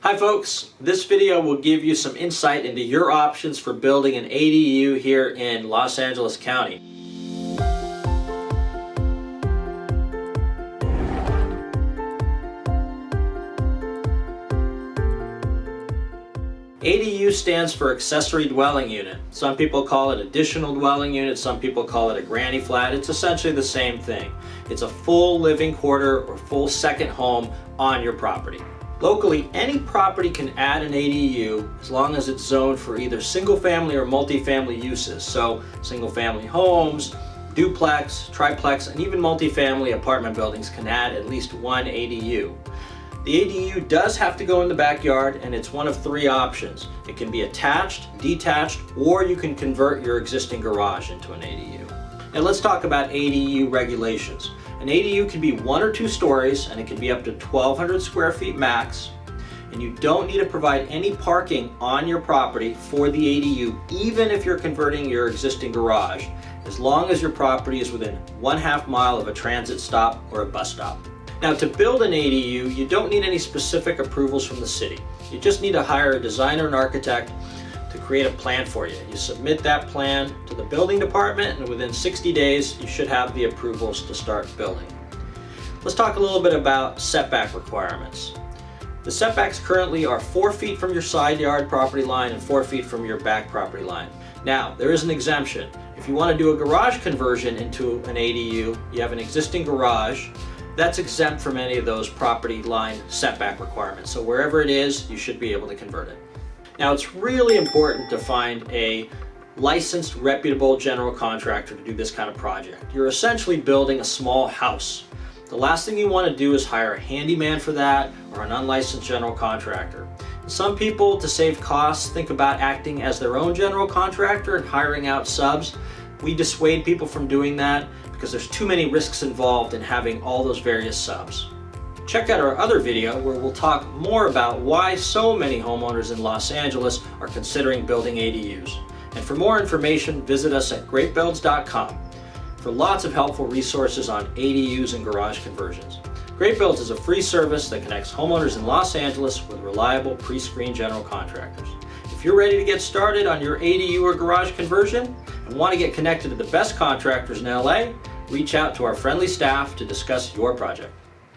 Hi folks, this video will give you some insight into your options for building an ADU here in Los Angeles County. ADU stands for accessory dwelling unit. Some people call it additional dwelling unit, some people call it a granny flat. It's essentially the same thing. It's a full living quarter or full second home on your property. Locally, any property can add an ADU as long as it's zoned for either single family or multifamily uses. So single family homes, duplex, triplex, and even multifamily apartment buildings can add at least one ADU. The ADU does have to go in the backyard, and it's one of three options. It can be attached, detached, or you can convert your existing garage into an ADU. Now let's talk about ADU regulations. An ADU can be 1 or 2 stories, and it can be up to 1,200 square feet max. And you don't need to provide any parking on your property for the ADU, even if you're converting your existing garage, as long as your property is within 1/2 mile of a transit stop or a bus stop. Now, to build an ADU, you don't need any specific approvals from the city. You just need to hire a designer and architect to create a plan for you. You submit that plan to the building department, and within 60 days, you should have the approvals to start building. Let's talk a little bit about setback requirements. The setbacks currently are 4 feet from your side yard property line and 4 feet from your back property line. Now, there is an exemption. If you want to do a garage conversion into an ADU, you have an existing garage, that's exempt from any of those property line setback requirements. So wherever it is, you should be able to convert it. Now, it's really important to find a licensed, reputable general contractor to do this kind of project. You're essentially building a small house. The last thing you want to do is hire a handyman for that or an unlicensed general contractor. Some people, to save costs, think about acting as their own general contractor and hiring out subs. We dissuade people from doing that because there's too many risks involved in having all those various subs. Check out our other video where we'll talk more about why so many homeowners in Los Angeles are considering building ADUs. And for more information, visit us at GreatBuildz.com for lots of helpful resources on ADUs and garage conversions. GreatBuildz is a free service that connects homeowners in Los Angeles with reliable pre-screened general contractors. If you're ready to get started on your ADU or garage conversion and want to get connected to the best contractors in LA, reach out to our friendly staff to discuss your project.